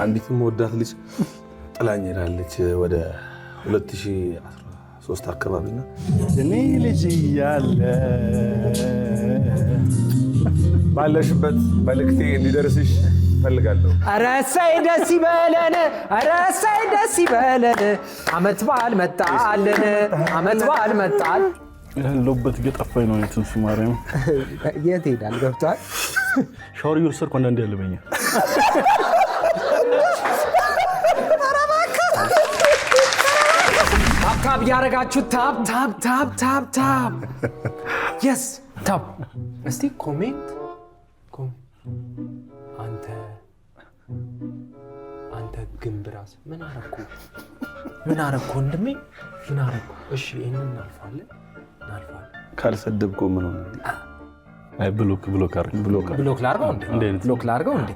አንዲትም ወዳት ልጅ ጥላኝ ሄዳለች ወደ 2013 አካባቢና እኔ ልጅ እያለ ባለሽበት መልእክቴ እንዲደርስሽ ፈልጋለሁ። ኧረ እሰይ ደስ ይበለን፣ ኧረ እሰይ ደስ ይበለን፣ ዓመት በዓል መጣልን፣ ዓመት በዓል መጣል። ያለሁበት ገጠፋኝ ነው የትንሱ ማርያም። የት ሄዳል ገብቷል? ሻወር እየወሰድኩ አንዳንዴ ያለበኛል። ታፕ ያደረጋችሁ ታፕ የስ ታፕ። እስቲ ኮሜንት አንተ ግን ብራስ ምን አረኩ ወንድሜ ምን አረኩ? እሺ ይሄንን እናልፋለን። ካልሰደብኩ ምን ሆነ? አይ ብሎክ ላርገው እንዴ?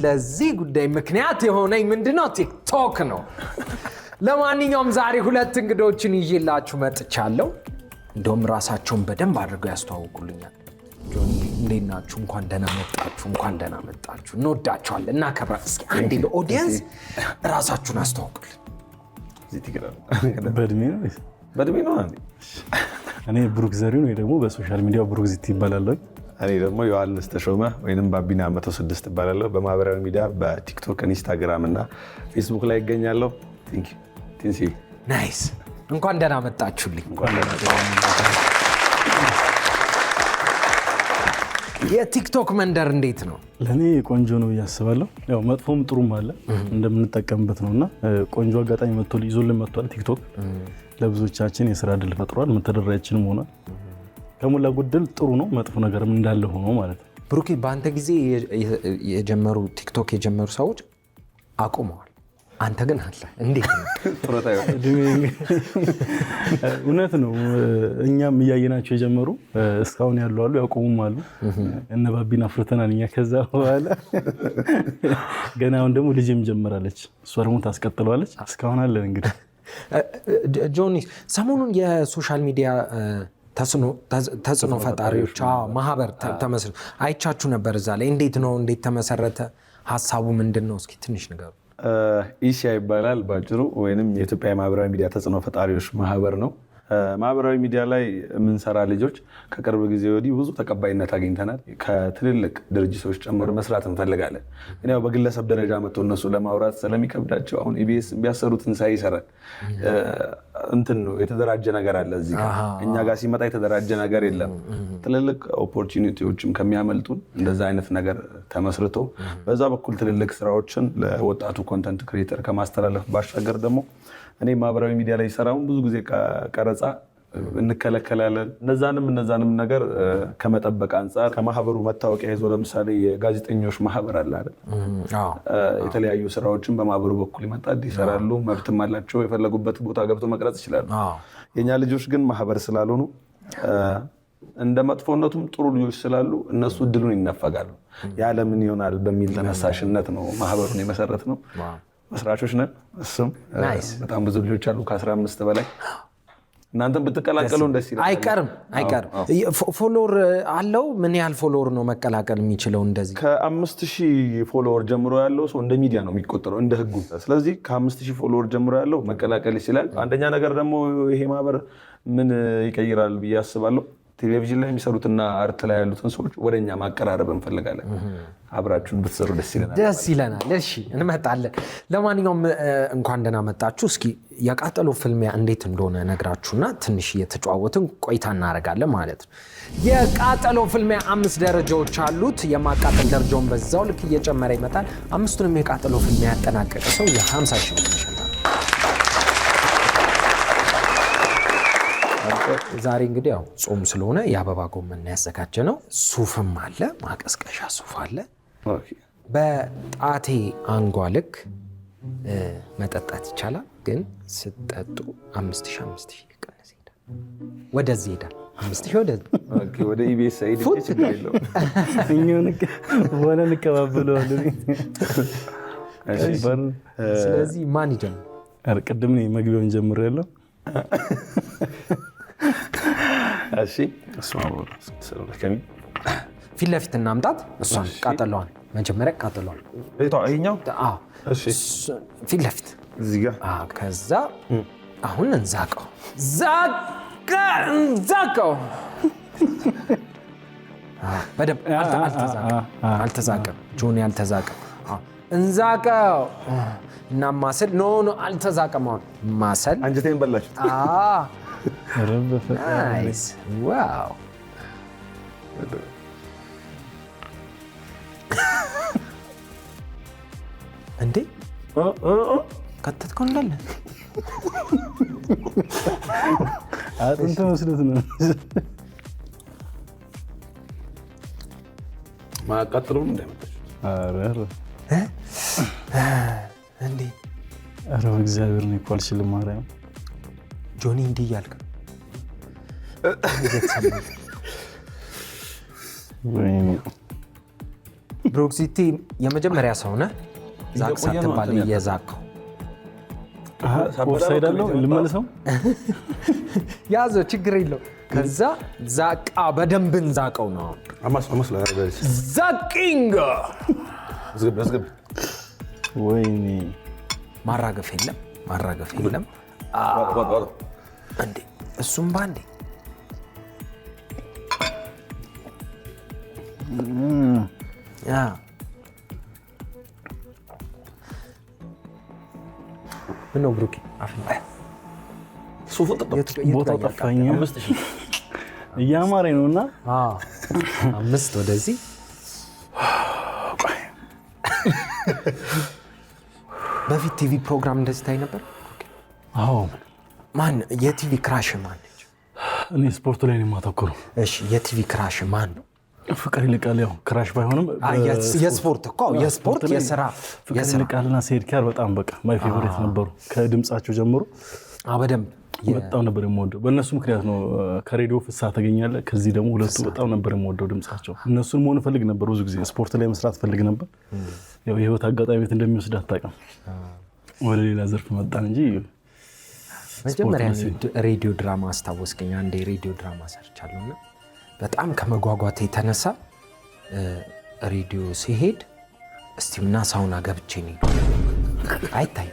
ለዚህ ጉዳይ ምክንያት የሆነኝ ምንድነው? ቲክቶክ ነው። ለማንኛውም ዛሬ ሁለት እንግዶችን ይዤላችሁ መጥቻለሁ። እንደውም ራሳቸውን በደንብ አድርገው ያስተዋውቁልኛል። ጆኒ እንዴት ናችሁ? እንኳን ደህና መጣችሁ። እንወዳችኋለን፣ እናከብራለን። እስኪ አንዴ ለኦዲየንስ ራሳችሁን አስተዋውቁልን። በእድሜ ነው። እኔ ብሩክ ዘሪሁን ወይ ደግሞ በሶሻል ሚዲያ ብሩክ ዚቲ ይባላለሁ። እኔ ደግሞ ዮሐንስ ተሾመ ወይንም ባቢና 106 ይባላለሁ። በማህበራዊ ሚዲያ በቲክቶክ፣ ኢንስታግራም እና ፌስቡክ ላይ ይገኛለሁ። ቲንሲ ናይስ። እንኳን ደህና መጣችሁልኝ። የቲክቶክ መንደር እንዴት ነው? ለእኔ ቆንጆ ነው ያስባለሁ። ያው መጥፎም ጥሩም አለ እንደምንጠቀምበት ነውና ቆንጆ አጋጣሚ ይዞልን መጥቷል። ቲክቶክ ለብዙዎቻችን የስራ እድል ፈጥሯል። መተዳደሪያችንም ሆኗል። ከሞላ ጎደል ጥሩ ነው፣ መጥፎ ነገርም እንዳለ ሆኖ ማለት ነው። ብሩኬ በአንተ ጊዜ ቲክቶክ የጀመሩ ሰዎች አቁመዋል። አንተ ግን አለ እንዴት ነው? እውነት ነው። እኛም እያየናቸው የጀመሩ እስካሁን ያሉ አሉ፣ ያቆሙም አሉ። እነ ባቢን አፍርተናል እኛ። ከዛ በኋላ ገና አሁን ደግሞ ልጅም ጀምራለች፣ እሷ ደግሞ ታስቀጥለዋለች። እስካሁን አለን እንግዲህ። ጆኒ ሰሞኑን የሶሻል ሚዲያ ተጽዕኖ ፈጣሪዎች ማህበር ተመስርቶ አይቻችሁ ነበር። እዛ ላይ እንዴት ተመሰረተ? ሀሳቡ ምንድን ነው? እስኪ ትንሽ ንገሩ። ኢሲያ ይባላል ባጭሩ፣ ወይንም የኢትዮጵያ ማህበራዊ ሚዲያ ተጽዕኖ ፈጣሪዎች ማህበር ነው። ማህበራዊ ሚዲያ ላይ የምንሰራ ልጆች ከቅርብ ጊዜ ወዲህ ብዙ ተቀባይነት አግኝተናል። ከትልልቅ ድርጅቶች ጨምሮ መስራት እንፈልጋለን። ግን ያው በግለሰብ ደረጃ መጥቶ እነሱ ለማውራት ስለሚከብዳቸው አሁን ኢቢኤስ ቢያሰሩትን ይሰራል። እንትን ነው የተደራጀ ነገር አለ እዚህ ጋር። እኛ ጋር ሲመጣ የተደራጀ ነገር የለም። ትልልቅ ኦፖርቹኒቲዎችም ከሚያመልጡን እንደዛ አይነት ነገር ተመስርቶ በዛ በኩል ትልልቅ ስራዎችን ለወጣቱ ኮንተንት ክሪኤተር ከማስተላለፍ ባሻገር ደግሞ እኔ ማህበራዊ ሚዲያ ላይ ሰራውን ብዙ ጊዜ ቀረጻ እንከለከላለን። እነዛንም ነገር ከመጠበቅ አንጻር ከማህበሩ መታወቂያ ይዞ ለምሳሌ የጋዜጠኞች ማህበር አለ አይደል? የተለያዩ ስራዎችን በማህበሩ በኩል ይመጣል፣ ይሰራሉ፣ መብትም አላቸው። የፈለጉበት ቦታ ገብቶ መቅረጽ ይችላሉ። የኛ ልጆች ግን ማህበር ስላልሆኑ እንደ መጥፎነቱም ጥሩ ልጆች ስላሉ እነሱ እድሉን ይነፈጋሉ። ያለምን ይሆናል በሚል ተነሳሽነት ነው ማህበሩን የመሰረት ነው። መስራቾች ነን። እሱም በጣም ብዙ ልጆች አሉ ከ15 በላይ። እናንተም ብትቀላቀሉ ደስ ይላል። አይቀርም። ፎሎወር አለው። ምን ያህል ፎሎወር ነው መቀላቀል የሚችለው? እንደዚህ ከ5000 ፎሎወር ጀምሮ ያለው ሰው እንደ ሚዲያ ነው የሚቆጠረው እንደ ህጉ። ስለዚህ ከ5000 ፎሎወር ጀምሮ ያለው መቀላቀል ይችላል። አንደኛ ነገር ደግሞ ይሄ ማህበር ምን ይቀይራል ብዬ አስባለሁ፣ ቴሌቪዥን ላይ የሚሰሩትና አርት ላይ ያሉትን ሰዎች ወደኛ ማቀራረብ እንፈልጋለን። አብራችሁን ብትሰሩ ደስ ይለናል። እሺ እንመጣለን። ለማንኛውም እንኳን ደህና መጣችሁ። እስኪ የቃጠሎ ፍልሚያ እንዴት እንደሆነ ነግራችሁና ትንሽ እየተጨዋወትን ቆይታ እናደርጋለን ማለት ነው። የቃጠሎ ፍልሚያ 5 ደረጃዎች አሉት። የማቃጠል ደረጃውን በዛው ልክ እየጨመረ ይመጣል። 5ቱንም የቃጠሎ ፍልሚያ ያጠናቀቀ ሰው የ50 ሺህ ብር ይሸልማል። ዛሬ እንግዲህ ያው ጾም ስለሆነ የአበባ ጎመን ያዘጋጀ ነው። ሱፍም አለ፣ ማቀስቀሻ ሱፍ አለ። በጣቴ አንጓ ልክ መጠጣት ይቻላል፣ ግን ስትጠጡ 5000 ይቀነስ ይሄዳል። ወደዚህ ይሄዳል 5000 ወደ ኢቢኤስ አይዲ ችግር የለውም። እኛው ወለ እንቀባበለዋለን። ስለዚህ ማን ይጀምር? ቅድም ነው መግቢያውን ጀምሬያለሁ። እሺ ፊት ለፊት እናምጣት። እሷን ቃጠለዋል መጀመሪያ ቃጠለዋል። ይሄኛው ፊት ለፊት እዚህ ጋር ከዛ አሁን እንዛቀው እንዛቀው በደንብ አልተዛቀም። ጆኒ አልተዛቀም። እንዛቀው እና ማሰል ኖ አልተዛቀም። አሁን ማሰል አንጀቴን በላችሁ። ናይስ ዋው እንዴ ከተትከው እንዳለ አጥንት መስሎት ነው። ማቃጥለው እንዳይመጣሽ። እንዴ ኧረ በእግዚአብሔር ነው እኮ አልችልም። ማርያም ጆኒ እንዲህ እያልክ ብሮክሲቲ የመጀመሪያ ሰው ነህ ዛቅ ሳትባል እየዛቀው ኦፍሳይድ አለው። ልመልሰው ያዘው ችግር የለው። ከዛ ዛቃ በደንብ እንዛቀው ነው። ዛቂንግ ወይኔ ማራገፍ የለም እንዴ እሱም ባንዴ ምነው ብሩኬ ቦታው ጠፋኝ። እያማረኝ ነውና 5 ወደዚህ በፊት ቲቪ ፕሮግራም እንደዚህ ታይ ነበር? አዎ። ማን የቲቪ ክራሽ ማን ነች? እኔ ስፖርት ላይ ነው የማተኩረው። እሺ የቲቪ ክራሽ ማን ነው? ፍቅር ይልቃል። ያው ክራሽ ባይሆንም የስፖርት እኮ የስፖርት የሥራ ፍቅር ይልቃልና ሰይድ ኪያር በጣም በቃ ማይ ፌቨሪት ነበሩ ከድምጻቸው ጀምሮ። በደንብ በጣም ነበር የምወደው። በእነሱ ምክንያት ነው ከሬዲዮ ፍሳ ተገኛለ። ከዚህ ደግሞ ሁለቱ በጣም ነበር የምወደው ድምጻቸው። እነሱን መሆን ፈልግ ነበር ብዙ ጊዜ ስፖርት ላይ መስራት ፈልግ ነበር። ያው የህይወት አጋጣሚ እንደሚወስድ አታውቅም። ወደ ሌላ ዘርፍ መጣን እንጂ መጀመሪያ ሬዲዮ ድራማ አስታወስከኝ። አንዴ ሬዲዮ ድራማ ሰርቻለሁና በጣም ከመጓጓት የተነሳ ሬዲዮ ሲሄድ እስቲምና ሳውና ገብቼ ነው አይታይ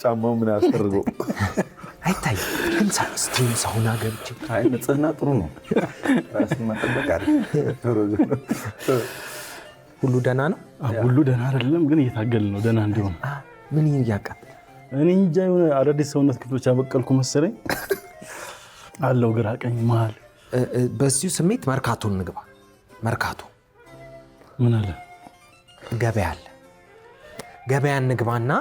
ጫማው ምን አስፈልገው አይታይ ግን ስትሪም ሳውና ገብቼ አይ ንጽህና ጥሩ ነው። ራስን መጠበቅ አይደል? ሁሉ ደህና ነው። ሁሉ ደህና አይደለም ግን እየታገልን ነው ደህና እንዲሆን። ምን ያቃጥል እኔ እንጃ የሆነ አዳዲስ ሰውነት ክፍሎች አበቀልኩ መሰለኝ አለው ግራ ቀኝ መሀል። በዚሁ ስሜት መርካቶ እንግባ። መርካቶ ምን አለ? ገበያ አለ። ገበያ እንግባና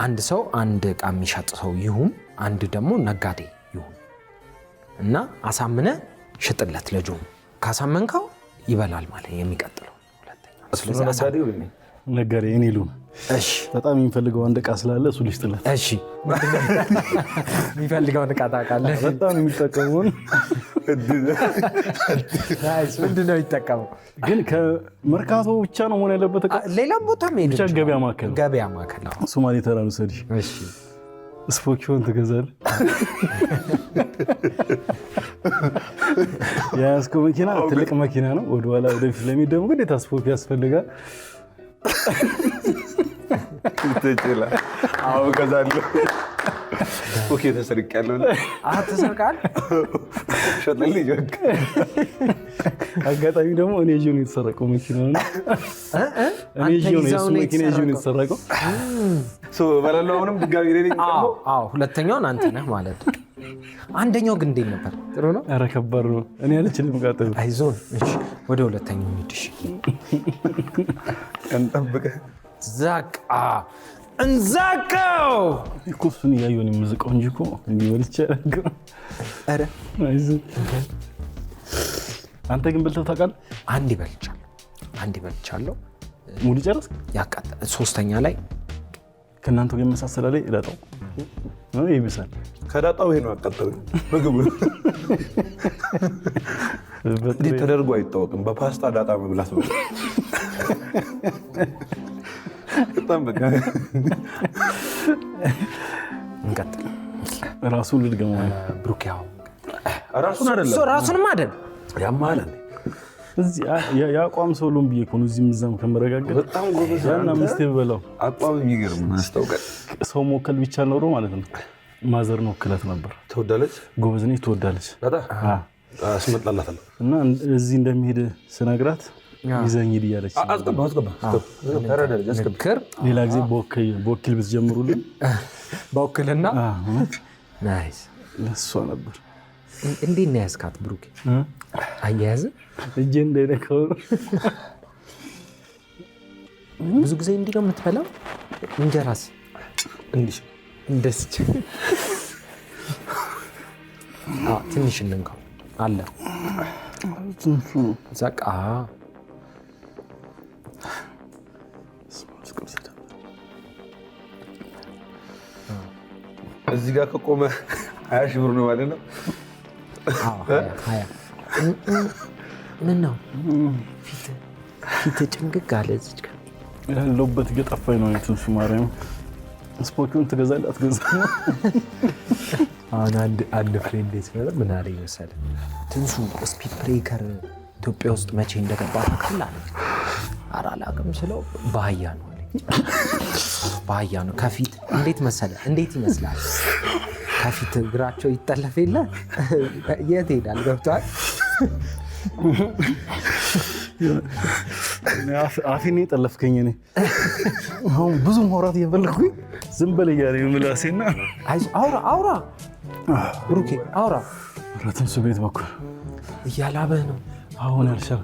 አንድ ሰው አንድ ዕቃ የሚሸጥ ሰው ይሁን አንድ ደግሞ ነጋዴ ይሁን እና አሳምነ ሽጥለት ለጆም ካሳመንከው ይበላል ማለት የሚቀጥለው ሁለተኛ ነጋዴ እኔ ሉን እሺ በጣም የሚፈልገው አንድ ዕቃ ስላለ እሱ ልስጥለት። እሺ የሚፈልገውን ዕቃ ታውቃለህ? በጣም የሚጠቀመውን ምንድን ነው የሚጠቀመው? ግን ከመርካቶ ብቻ ነው መሆን ያለበት ዕቃ ሌላም ቦታ ሄድ ብቻ ገበያ ማዕከል ሶማሌ ተራ ነው ሰዲ እሺ ስፖኪዮን ትገዛለህ። የያዝከው መኪና ትልቅ መኪና ነው። ወደኋላ ወደፊት ለሚሄድ ደግሞ ግዴታ ስፖኪ ያስፈልጋል። ተጨላ አው ገዛለሁ። ኦኬ ተሰርቃለሁ። ተሰርቃል ሸጥልኝ ጆክ። አጋጣሚ ደግሞ እኔ ጆን የተሰረቀው መኪና ነው። እኔ ጆን የሱ መኪና ጆን የተሰረቀው በላለው። አሁንም ድጋሚ ሌሊኝ ደግሞ ሁለተኛውን አንተ ነህ ማለት ነው። አንደኛው ግን እንዴት ነበር? ጥሩ ነው። ኧረ ከባድ ነው። እኔ አልችልም ቃጠል። አይዞን። እሺ ወደ ሁለተኛው እንሂድ። እሺ እንጠብቅህ ዛቃ እንዛቀው እኮ እሱን እያየሁ ነው የምዝቀው እንጂ እኮ እንዲበልቼ አላውቅም። ኧረ አይዞህ። አንተ ግን በልተህ ታውቃለህ? አንድ ይበልቻለሁ። ሙሉ ጨረስክ? ያቃጠለ ሶስተኛ ላይ ከእናንተ ጋር መሳሰላ ላይ ዳጣው ነው ይብሳል። ከዳጣው ይሄ ነው ያቃጠለኝ ምግቡ። እንዴት ተደርጎ አይታወቅም። በፓስታ ዳጣ መብላት ነው። በጣም በቃ እንቀጥል። ራሱን ልድገመው። ብሩክ ያው ራሱን አይደለም ራሱንም አይደል ያማለ እዚህ ያቋም ሰው ሎም ብዬ ነው እዚህ ምዛም ከመረጋገጥ በጣም ጎበዝ ያና ምስቴ በለው አቋም የሚገርም ማስተውቀል ሰው ሞከል ብቻ ኖሮ ማለት ነው። ማዘር ነው ክለት ነበር ተወዳለች ጎበዝ ነች ተወዳለች አስመጣላታለሁ እና እዚህ እንደሚሄድ ስነግራት ይዘኝ ሂድ እያለች አስገባ ሌላ ጊዜ በወኪል ብትጀምሩልኝ በወኪልና ናይስ ለሷ ነበር። እንዴት ነው ያስካት ብሩክ? አያያዝ እጄ እንዳይነካው ብዙ ጊዜ እንዲህ ነው የምትበላው። እንጀራስ እንዲህ እንደስች ትንሽ እንንካው አለ ዘቃ እዚህ ጋር ከቆመ 20 ሺህ ብር ነው ማለት ነው። ምን ነው ፊት ጭንግግ አለ እዚህ ጋር ያለውበት ገጠፋኝ ነው እንትንሱ ማርያም ስፖኪውን ትገዛለህ አትገዛም? አሁን አንድ ፍሬንድ ይስነበር ምን አለ ይመስል ትንሱ ስፒድ ብሬከር ኢትዮጵያ ውስጥ መቼ እንደገባ ታውቃለህ? ኧረ አላውቅም ስለው ባህያ ነው አለኝ። ባህያ ነው ከፊት እንዴት መሰለ እንዴት ይመስላል? ከፊት እግራቸው ይጠለፍ የለ የት ሄዳል ገብቷል። አፌን የጠለፍከኝ እኔ አሁን ብዙ ማውራት እየፈለኩኝ ዝም በል እያለኝ ምላሴና አውራ ብሩኬ አውራ ትንሱ ቤት በኩል እያላበህ ነው አሁን ያልሻል።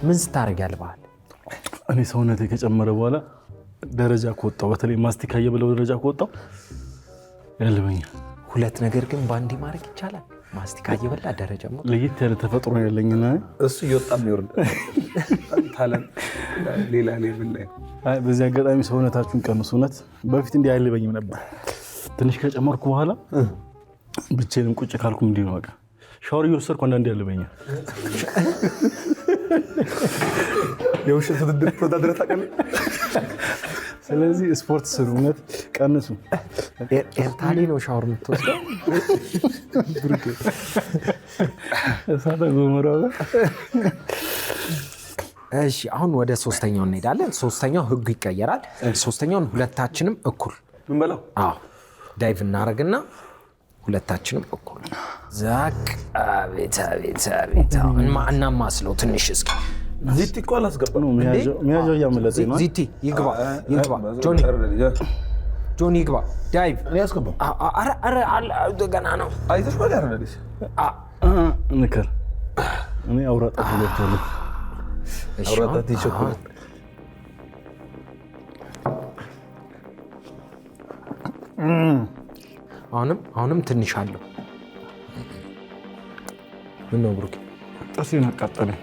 ምን ስታደርግ ያልባል? እኔ ሰውነቴ ከጨመረ በኋላ ደረጃ ከወጣው በተለይ ማስቲካ እየበላው ደረጃ ከወጣው ያልበኛል። ሁለት ነገር ግን ባንዲ ማድረግ ይቻላል። ማስቲካ እየበላ ደረጃ ሞት ለየት ያለ ተፈጥሮ ያለኝና እሱ እየወጣ የሚወርድ ታለን ሌላ ሌቭል ላይ። አይ በዚህ አጋጣሚ ሰውነታችሁን ቀንሱ። እውነት በፊት እንዲህ አይልበኝም ነበር። ትንሽ ከጨመርኩ በኋላ ብቻዬን ቁጭ ካልኩም እንዲህ ነው በቃ። ሻወር እየወሰድኩ አንዳንዴ ያልበኛል። የውሸት ውድድር ተወዳድረ ታውቃለህ? ስለዚህ ስፖርት ስሩ፣ እውነት ቀንሱ። ኤርታሌ ነው ሻወር የምትወስደው? እሳተ ገሞራ። እሺ አሁን ወደ ሶስተኛው እንሄዳለን። ሶስተኛው ህጉ ይቀየራል። ሶስተኛውን ሁለታችንም እኩል ምን በለው? አዎ ዳይቭ እናደርግና ሁለታችንም እኩል ዛቅ ቤታ እናማስለው ትንሽ እስኪ ዚቲ እኮ አላስገባ ነው ሚያጆ እያመለጠኝ ነው። ዚቲ ይግባ ጆኒ ይግባ ዳይቭ እኔ አስገባው። ኧረ ገና ነው። አይተሽ ወዲያ አረደሽ ንከር እኔ አውራጣ ተገብቷል። አውራጣ ትይቸኩል አሁንም ትንሽ አለው። ምን ነው ብሩክ? ጥርሴን አቃጠለኝ።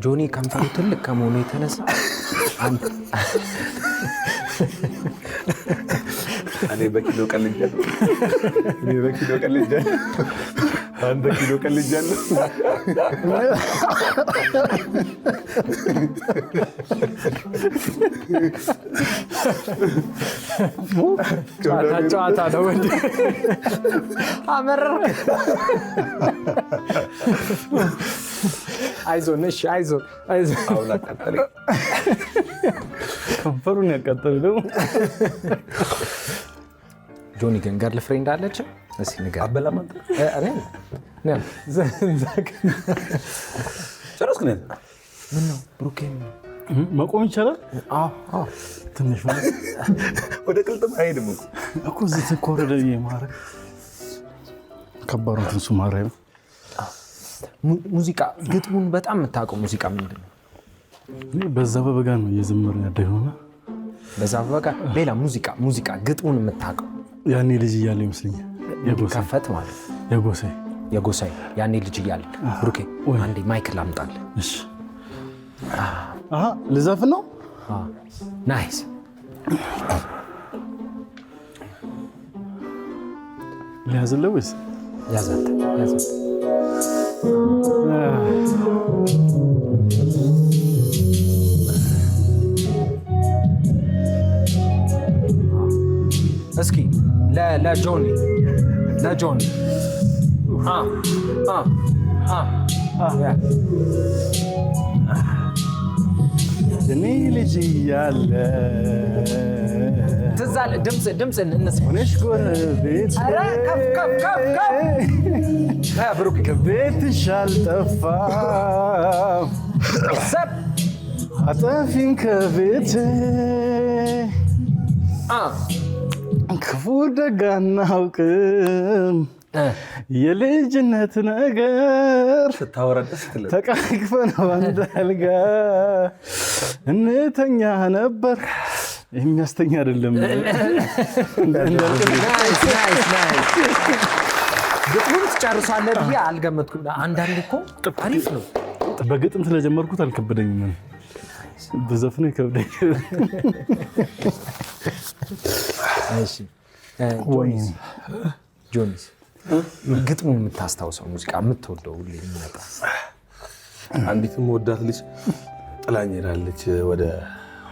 ጆኒ ከንፈሩ ትልቅ ከመሆኑ የተነሳ እኔ በኪሎ ቀልጃለሁ። አንተ ኪሎ ቀልጃለሁ። ጨዋታ ነው እንዴ? አመረረ። አይዞን እሺ፣ አይዞን። አሁን አቃጠለኝ። ከንፈሩን ያቃጠለው ደግሞ ጆኒ ግን ገርል ፍሬንድ አለች? እስኪ ንገር። አበላማንተ ጨረስክ ነህ? ምን ነው ብሩኬ? መቆም ይቻላል? አዎ ትንሽ ወደ ቅልጥም አይሄድም እኮ እዚህ ተኮረደ የማረግ ከባድ ነው። ትንሱ ማርያም ሙዚቃ ግጥሙን በጣም የምታውቀው ሙዚቃ ምንድን ነው? እኔ በዛ በበጋ ነው እየዘመርን ያደግነውና በዛ በበጋ ሌላ ሙዚቃ ግጥሙን የምታውቀው ያኔ ልጅ እያለ ይመስለኛል። ከፈት ማለት የጎሳይ ያኔ ልጅ እያለ ብሩኬ አንዴ ማይክ ላምጣልህ። እሺ ልዘፍን ነው። ናይስ ሊያዝልህ ወይስ ያዛት እስኪ ለጆኒ እኔ ልጅ እያለ ትዝ አለ ድምፅ እንስማ ሆነሽ ጎረቤት ብሩክ ቤትሽ አልጠፋም አጠፊን ከቤት ክፉ ደግ አናውቅም የልጅነት ነገር ተቃቅፈን በአንድ አልጋ እንተኛ ነበር የሚያስተኛ አይደለም ግጥሙን ትጨርሳለህ ብዬ አልገመትኩም አንዳንድ እኮ አሪፍ ነው በግጥም ስለጀመርኩት አልከበደኝም በዘፈኑ ይከብደኝ እሺ ጆኒስ ግጥሙ የምታስታውሰው ሙዚቃ የምትወደው ሁሌ የሚመጣ አንዲትም ወዳት ልጅ ጥላኝ ሄዳለች ወደ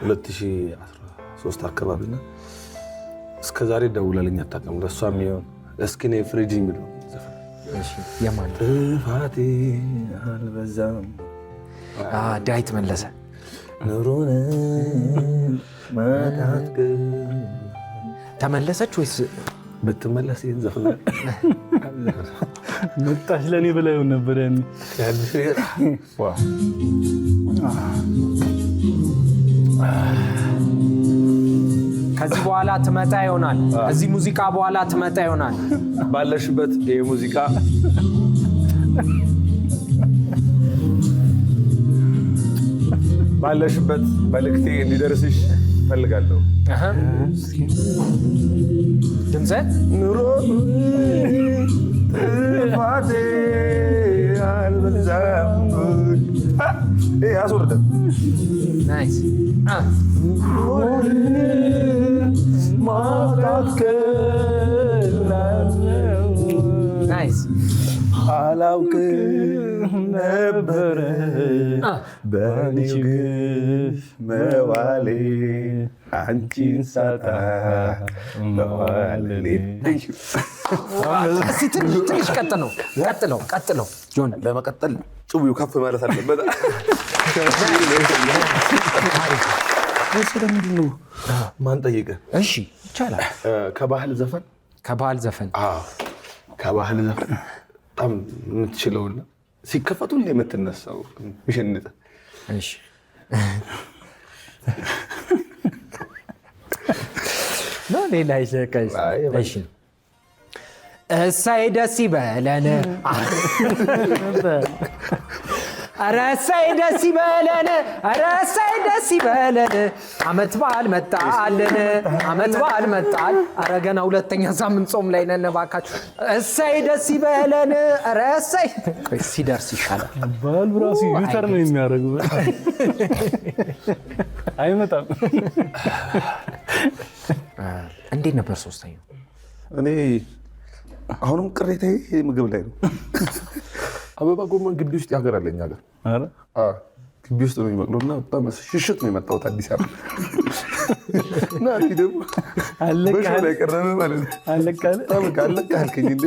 2013 አካባቢና እስከዛሬ ደውላልኝ አታውቅም ለሷም ይሁን እስኪ ነይ ፍሪጅ የሚለው እሺ የማን ጥፋቴ አልበዛም ዳዊት መለሰ ኑሮን ማጣት ተመለሰች ወይስ ብትመለስ ይሄን ዘፈና መጣሽ ለኔ ብለው ነበር ያኔ ከዚህ በኋላ ትመጣ ይሆናል እዚህ ሙዚቃ በኋላ ትመጣ ይሆናል ባለሽበት ይሄ ሙዚቃ ባለሽበት መልእክቴ እንዲደርስሽ ፈልጋለሁ ድምፅህ ኑሮ ጥፋቴ አልበዛም አስወርደ ናይስ ናይስ አላውቅም ነበረ በአንቺ ግፍ መዋሌ አንቺን ሳጣ መዋሌ እስኪ ትንሽ ቀጥለው ጆን ለመቀጠል ጭውዩ ከፍ ማለት አለበት ስለምንድን ነው ማን ጠየቀ እሺ ይቻላል ከባህል ዘፈን ከባህል ዘፈን በጣም የምትችለውና ሲከፈቱ ላይ የምትነሳው ምሽንጥ እሺ ነው ሌላ ይሸከሽ እሺ እሰይ ደስ ይበለን ኧረ እሰይ ደስ ይበለን ኧረ እሰይ ደስ ይበለን ዓመት በዓል መጣልን ዓመት በዓል መጣል ኧረ ገና ሁለተኛ ሳምንት ጾም ላይ ነን እባካችሁ እሰይ ደስ ይበለን ኧረ እሰይ ሲደርስ ይሻላል ባል ብራሲ ዩተር ነው የሚያደርገው አይመጣም እንዴት ነበር ሶስተኛው እኔ አሁንም ቅሬታዬ ምግብ ላይ ነው አበባ ጎመን ግቢ ውስጥ ያገራለኝ ሀገር አረ ግቢ ውስጥ ነው የሚበቅለውና በጣም ሽሽት ነው የመጣሁት አዲስ አበባ እና ደግሞ በሾው ላይ ቀረበ ማለት ነው አለቃልከኝ እንዴ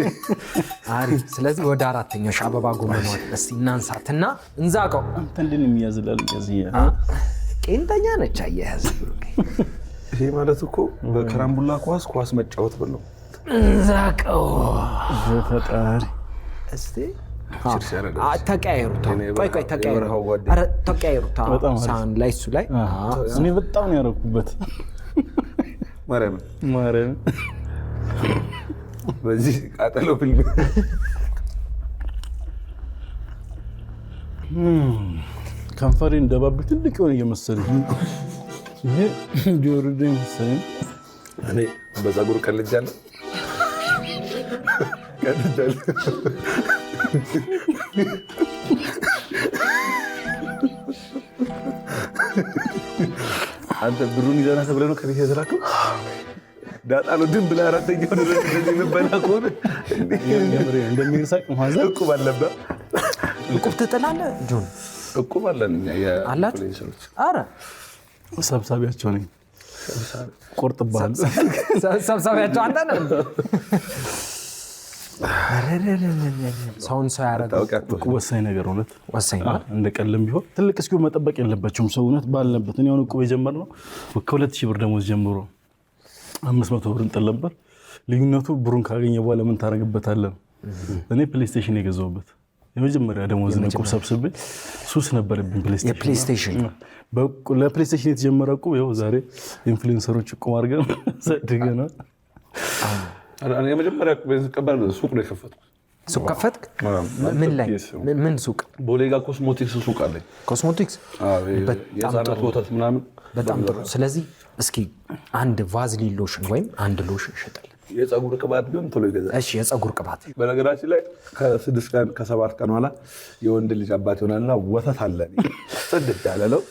አሪፍ ስለዚህ ወደ አራተኛው አበባ ጎመን እስቲ እናንሳትና እንዛቀው አንተ እንዴት ነው የሚያዝላል ያዝያ ቄንጠኛ ነች አያያዝ ይሄ ማለት እኮ በከራምቡላ ኳስ መጫወት ብለው እንዛቀው ፈጣሪ እስቲ ተቀያየሩታ ቆይ ተቀያየሩታ ሳን ላይ እሱ ላይ እኔ በጣም ነው ያረኩበት ማርያም በዚህ ቃጠሎ ፊልም ከንፈሬ እንደባብ ትልቅ የሆነ እየመሰለኝ ይሄ ጆሮዴ መሰለኝ እኔ በፀጉር ቀልጃለሁ አንተ ብሩን ይዘና ተብለህ ነው ከቤት የተላከው ዳጣ ነው ድም ብለህ አራተኛው ድረስ እንደዚህ መበላ ከሆነ እንደሚርሳቅ ማዘር እቁብ አለበት እቁብ ትጥላለህ ጆን እቁብ አለን እኛ የፖሊሶች አረ ሰብሳቢያቸው ነኝ ቆርጥባል ሰብሰቢያቸው አንተ ነህ። ሰውን ሰው ያደረገው ወሳኝ ነገር እውነት ወሳኝ ነው። እንደ ቀልም ቢሆን ትልቅ እስኪው መጠበቅ የለባቸውም። ሰው እውነት ባልነበት እኔ አሁን እቁብ የጀመርነው ከ2000 ብር ደሞዝ ጀምሮ 500 ብር እንጥል ነበር። ልዩነቱ ብሩን ካገኘ በኋላ ምን ታደርግበታለህ? እኔ ፕሌይስቴሽን የገዛሁበት የመጀመሪያ ደሞዝ ነው። እቁብ ሰብስቤ ሱስ ነበረብኝ ፕሌይስቴሽን። ለፕሌይስቴሽን የተጀመረ እቁብ ይኸው ዛሬ ኢንፍሉዌንሰሮች እቁብ አድርገን ዘድገናል። የመጀመሪያ ቀበል ሱቅ ነው የከፈትኩት። ሱቅ ከፈትክ? ምን ላይ? ምን ሱቅ? ቦሌጋ ኮስሞቲክስ ሱቅ አለኝ። ኮስሞቲክስ የህፃናት ወተት ምናምን። በጣም ጥሩ። ስለዚህ እስኪ አንድ ቫዝሊን ሎሽን ወይም አንድ ሎሽን ሸጠል። የፀጉር ቅባት ቢሆን ቶሎ ይገዛል። እሺ፣ የፀጉር ቅባት በነገራችን ላይ ከ6 ቀን ከ7 ቀን በኋላ የወንድ ልጅ አባት ይሆናልና ወተት አለ ጽድት ያለ ነው።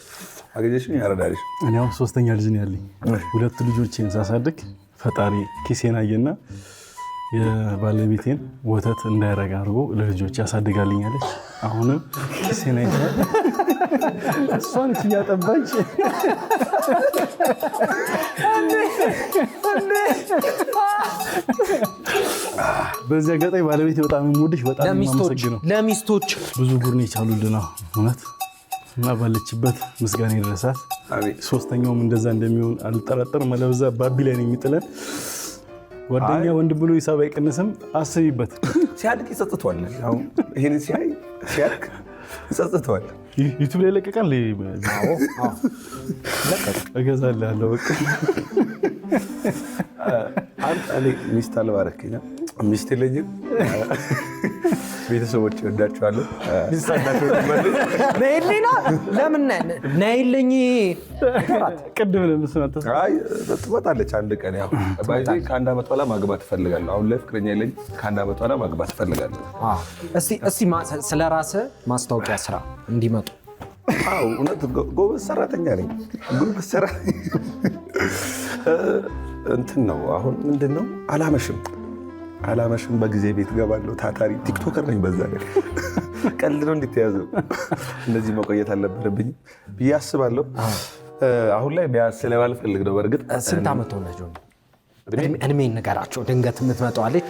አገኘሽኝ ያረዳልሽ። እኔ አሁን 3ኛ ልጅ ነው ያለኝ። 2 ልጆቼን ሳሳድግ ፈጣሪ ኪሴን አየና የባለቤቴን ወተት እንዳይረጋ አድርጎ ለልጆች ያሳድጋልኛለች። አሁንም ኪሴን አይታ እሷን እያጠባች በዚህ አጋጣሚ ባለቤቴ በጣም የምወድሽ በጣም የማመሰግነው ለሚስቶች ብዙ ጉርን የቻሉልን እውነት እና ባለችበት ምስጋና ይድረሳት። 3ኛውም እንደዛ እንደሚሆን አልጠራጠርም። አለበዛ ባቢ ላይ ነው የሚጥለን። ጓደኛ ወንድ ብሎ ሂሳብ አይቀንስም። አስቢበት። ሲያድግ ይጸጽቷል። አሁን ይሄን ሲያድግ ይጸጽቷል። ዩቲዩብ ላይ ለቀቃል። አዎ እገዛልሃለሁ። በቃ አንተ ሚስት አልባረከኝ። ሚስት የለኝም። ቤተሰቦች ወዳቸዋለሁ። ነይልኝ ነው። ለምን ነይልኝ? ቅድም ለምስማት ትመጣለች አንድ ቀን። ያው ከ1 ዓመት በኋላ ማግባት እፈልጋለሁ። አሁን ላይ ፍቅረኛ የለኝም። ከ1 ዓመት በኋላ ማግባት እፈልጋለሁ። እስቲ ስለራስህ ማስታወቂያ ስራ እንዲመጡ። አዎ እውነት ጎበዝ ሰራተኛ ነኝ። ጎበዝ ሰራተኛ እንትን ነው። አሁን ምንድን ነው አላመሽም። በጊዜ ቤት ገባለሁ። ታታሪ ቲክቶከር ነኝ። በዛ ላይ ቀልድ ነው እንድትያዘው። እንደዚህ መቆየት አልነበረብኝም ብዬ አስባለሁ። አሁን ላይ ቢያንስ ስለማልፈልግ ነው። በእርግጥ ስንት ዓመት ሆነ ጆኒ? እድሜን ንገራቸው። ድንገት የምትመጣዋለች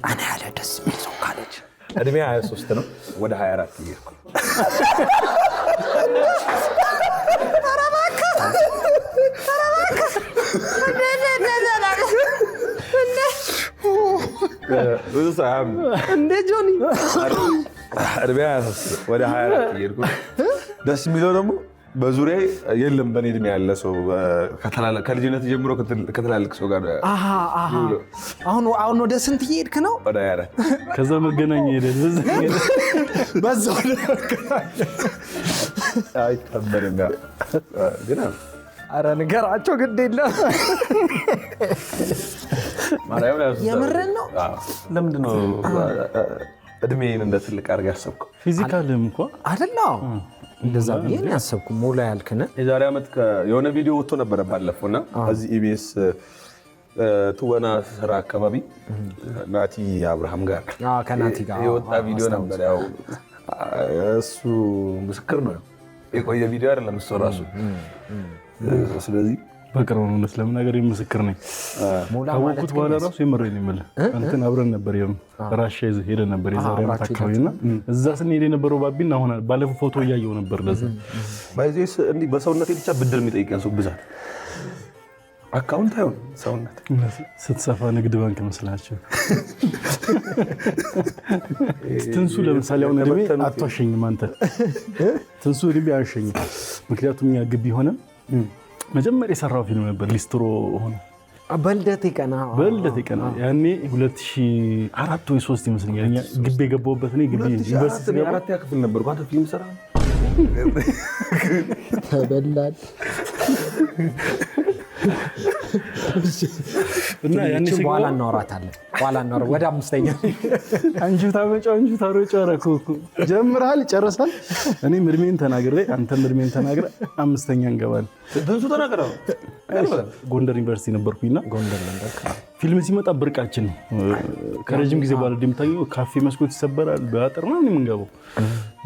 ጣና ያለ ደስ የሚል ሰው ካለች። እድሜ 23 ነው። ወደ 24 እየሄድኩ እንደ ጆኒ እድሜ 23 ወደ 24 እየሄድኩ ደስ የሚለው ደግሞ በዙሪያ የለም በእኔ እድሜ ያለ ሰው። ከልጅነት ጀምሮ ከተላልቅ ሰው ጋር አሁን ወደ ስንት እየሄድክ ነው? ወደ 24 ከዛ መገናኛ ሄደን በዛው አይተበርም ግን ኧረ ንገራቸው ግድ የለም። የምርን ነው። ለምንድን ነው እድሜን እንደ ትልቅ አድርገህ ያሰብከው? ፊዚካልም እንኳ አይደለ? እንደዛ ብዬ ነው ያሰብኩ። ሞላ ያልክነ የዛሬ ዓመት የሆነ ቪዲዮ ወጥቶ ነበረ ባለፈው እና እዚህ ኢቢኤስ ትወና ስራ አካባቢ ናቲ አብርሃም ጋር ከናቲ ጋር የወጣ ቪዲዮ ነበር። ያው እሱ ምስክር ነው። የቆየ ቪዲዮ አይደለም እሱ ራሱ። ስለዚህ በቅርቡ ነው ስለምናገር ምስክር ነኝ። ካወቅኩት በኋላ ራሱ የመረኝ የምልህ እንትን አብረን ነበር ራሻ ሄደን ነበር የዛሬ ዓመት አካባቢና እዛ ስንሄድ የነበረው ባቢና አሁን ባለፈው ፎቶ እያየው ነበር። ለዛ ባይዘስ እንዲህ በሰውነቴ ብቻ ብድር የሚጠይቀን ሰው ብዛት አካውንት አይሆን ሰውነት ስትሰፋ ንግድ ባንክ መስላችሁ። ትንሱ ለምሳሌ አሁን እድሜ አትዋሸኝም አንተ። ትንሱ እድሜ አያሸኝም። ምክንያቱም ያ ግቢ ሆነ መጀመሪያ የሰራው ፊልም ነበር ሊስትሮ ሆነ በልደቴ ቀና ያኔ 2004 ወይ 3 ይመስለኛል። እኛ ግቢ የገባሁበት እኔ ግቢ ዩኒቨርሲቲ ገባ 4ኛ ክፍል ነበርኩ። አንተ ፊልም ሰራ ተበላል እና ያኔ በኋላ እናወራታለን። ወደ 5ኛ አንጁ ታሮጫ አረኩ ጀምራል ጨርሳል። እኔም እድሜን ተናግሬ አንተም እድሜን ተናግረ 5ኛ እንገባለን። ትንሱ ተናገረው። ጎንደር ዩኒቨርሲቲ ነበርኩኝና ጎንደር ነበር ፊልም ሲመጣ ብርቃችን ነው። ከረጅም ጊዜ በኋላ እንደምታየው ካፌ መስኮት ይሰበራል በአጥር ነው የምንገባው።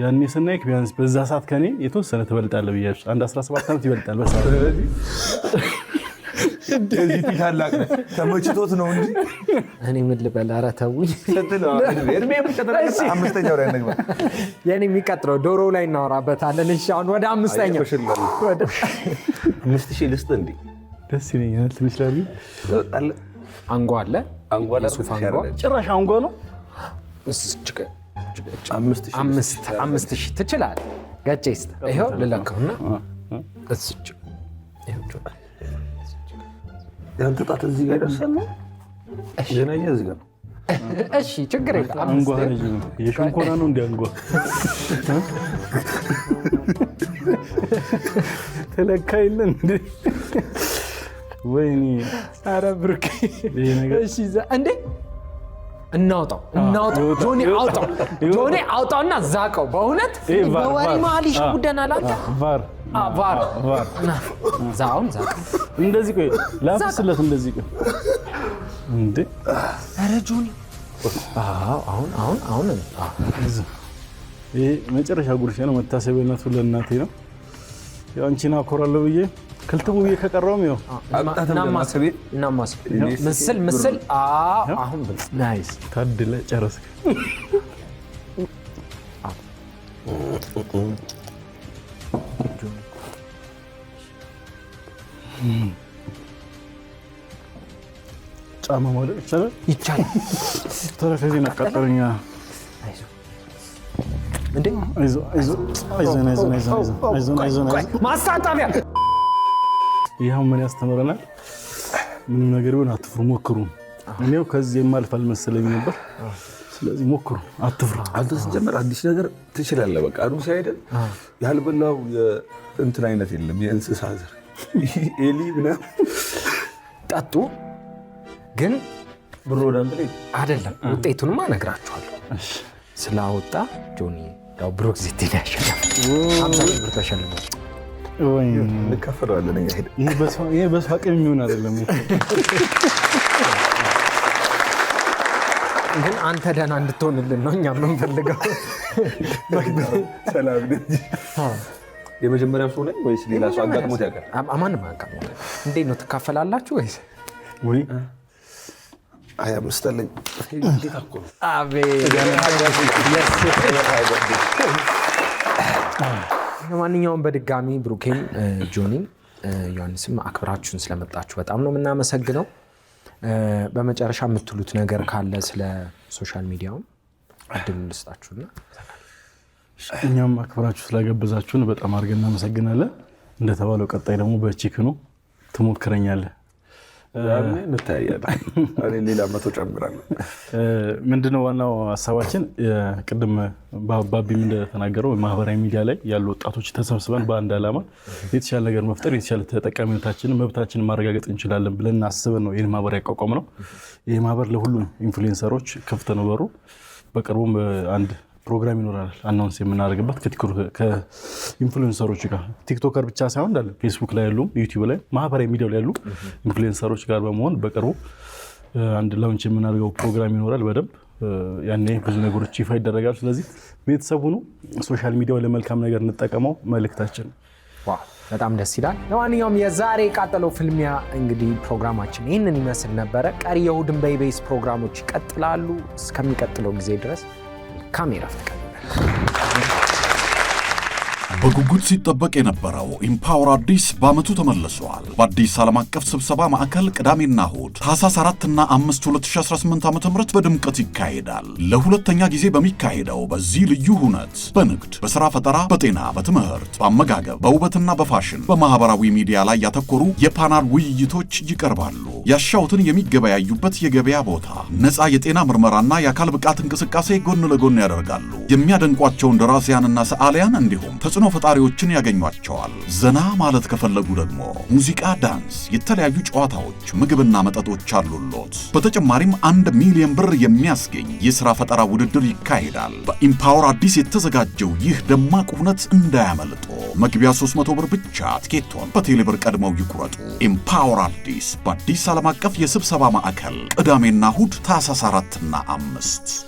ያኔ ስናይክ ቢያንስ በዛ ሰዓት ከኔ የተወሰነ ትበልጣለህ ብያለሁ። አንድ 17 ዓመት ይበልጣል በሰዓት እንደዚህ ታላቅ ተመችቶት ነው እንጂ እኔ ምን ልበል? ኧረ ተውኝ። እድሜ የምትቀጥረው አምስተኛው ላይ ነግባ የኔ የሚቀጥለው ዶሮ ላይ እናወራበታለን። እሺ አሁን ወደ አምስተኛው 5000 ልስጥ እንዴ? ደስ ይለኛል። ትንሽ ላይ አንጓ አለ። አንጓ ለሱፍ አንጓ ጭራሽ አንጓ ነው። 5000 ትችላለህ። ገጬስ ይሄው ልለካውና እስጭ ያንተ ጣት እዚህ ጋር ይደርሳል ነው። ጀናዬ እዚህ ጋር ነው። እሺ ችግር የለም። አንጓ ረጅም ነው። የሸንኮራ ነው እንደ አንጓ ተለካ የለን እንዴ? ወይኔ ኧረ ብሩክ ይሄ ነገር እሺ እንዴ እናውጣው ጆኒ አውጣውና ዛቀው። በእውነት በወሬ መሀል ይሸጉደናል። አንተ ቫር ዛውን ዛቀው እንደዚህ ቆይ ላፍስለት እንደዚህ ቆይ እንዴ ኧረ ጆኒ አሁን ይሄ መጨረሻ ጉርሻ ነው። መታሰቢያነቱ ለእናቴ ነው። ያው አንቺን አኮራለሁ ብዬ ከልትቡ ብዬ ከቀረውም ያው ምስል አሁን ናይስ ታድለ ጨረስክ። ጫማ ማውለቅ ይቻላል። ተረከዜን አቃጠለኛ። አይዞን ማስታጠቢያ ይኸው ምን ያስተምረናል? ምንም ነገር ቢሆን አትፍሩ፣ ሞክሩ። እኔው ከዚህ የማልፍ አልመሰለኝ ነበር። ስለዚህ ሞክሩ፣ አትፍሩ። አንተ ስትጀምር አዲስ ነገር ትችላለህ። በቃ አሩስ አይደል ያልበላው እንትን አይነት የለም። የእንስሳ ዘር ኤሊ ምናምን ጠጡ። ግን ብሮ ዳንት ላይ አይደለም። ውጤቱንማ እነግራችኋለሁ። ስላወጣ ጆኒ ያው ብሩክ ዚቲን ያሸነፈ 50 ብር ተሸልሞ እንከፈለዋለን። ይሄ በሰው አቅም የሚሆን አይደለም። ግን አንተ ደህና እንድትሆንልን ነው እኛ የምንፈልገው። ሰላም ነኝ። የመጀመሪያው ሰው ላይ ወይስ ሌላ ሰው አጋጥሞት ያውቃል? ማንም አያውቅም። እንዴት ነው ትካፈላላችሁ ወይስ? ወይ አይ አምስተልኝ አቤት። ለማንኛውም በድጋሚ ብሩኬም ጆኒም ዮሐንስም አክብራችሁን ስለመጣችሁ በጣም ነው የምናመሰግነው። በመጨረሻ የምትሉት ነገር ካለ ስለ ሶሻል ሚዲያው እድል ልስጣችሁና እኛም አክብራችሁ ስለጋበዛችሁን በጣም አድርገን እናመሰግናለን። እንደተባለው ቀጣይ ደግሞ በቺክኑ ትሞክረኛለህ። እንታያለን። ሌላ መቶ ጨምራለሁ። ምንድነው ዋናው ሀሳባችን? ቅድም ባቢም እንደተናገረው ማህበራዊ ሚዲያ ላይ ያሉ ወጣቶች ተሰብስበን በአንድ ዓላማ የተሻለ ነገር መፍጠር፣ የተሻለ ተጠቃሚነታችንን መብታችንን ማረጋገጥ እንችላለን ብለን አስበን ነው ይህን ማህበር ያቋቋም ነው። ይህ ማህበር ለሁሉም ኢንፍሉዌንሰሮች ክፍት ነው በሩ። በቅርቡም አንድ ፕሮግራም ይኖራል አናውንስ የምናደርግበት ከኢንፍሉዌንሰሮች ጋር ቲክቶከር ብቻ ሳይሆን እንዳለ ፌስቡክ ላይ ያሉ ዩቲዩብ ላይ ማህበራዊ ሚዲያው ላይ ያሉ ኢንፍሉዌንሰሮች ጋር በመሆን በቅርቡ አንድ ላውንች የምናደርገው ፕሮግራም ይኖራል። በደንብ ያኔ ብዙ ነገሮች ይፋ ይደረጋሉ። ስለዚህ ቤተሰቡ ነው ሶሻል ሚዲያው ለመልካም ነገር እንጠቀመው መልእክታችን። ዋው በጣም ደስ ይላል። ለማንኛውም የዛሬ ቃጠሎ ፍልሚያ እንግዲህ ፕሮግራማችን ይህንን ይመስል ነበረ። ቀሪ የእሑድን በኢቢኤስ ፕሮግራሞች ይቀጥላሉ። እስከሚቀጥለው ጊዜ ድረስ ካሜራ ፍትቀ በጉጉት ሲጠበቅ የነበረው ኢምፓወር አዲስ በዓመቱ ተመልሷል። በአዲስ ዓለም አቀፍ ስብሰባ ማዕከል ቅዳሜና እሁድ ታህሳስ 4 እና 5 2018 ዓ.ም በድምቀት ይካሄዳል። ለሁለተኛ ጊዜ በሚካሄደው በዚህ ልዩ ሁነት በንግድ፣ በሥራ ፈጠራ፣ በጤና፣ በትምህርት፣ በአመጋገብ፣ በውበትና በፋሽን በማህበራዊ ሚዲያ ላይ ያተኮሩ የፓናል ውይይቶች ይቀርባሉ። ያሻውትን የሚገበያዩበት የገበያ ቦታ፣ ነፃ የጤና ምርመራና የአካል ብቃት እንቅስቃሴ ጎን ለጎን ያደርጋሉ። የሚያደንቋቸውን ደራሲያንና ሰዓሊያን እንዲሁም ተጽዕኖ ፈጣሪዎችን ያገኟቸዋል። ዘና ማለት ከፈለጉ ደግሞ ሙዚቃ፣ ዳንስ፣ የተለያዩ ጨዋታዎች፣ ምግብና መጠጦች አሉሎት። በተጨማሪም 1 ሚሊዮን ብር የሚያስገኝ የሥራ ፈጠራ ውድድር ይካሄዳል። በኢምፓወር አዲስ የተዘጋጀው ይህ ደማቅ ሁነት እንዳያመልጦ። መግቢያ 300 ብር ብቻ። ትኬቶን በቴሌብር ቀድመው ይቁረጡ። ኢምፓወር አዲስ በአዲስ ዓለም አቀፍ የስብሰባ ማዕከል ቅዳሜና እሁድ ታህሳስ 4 እና 5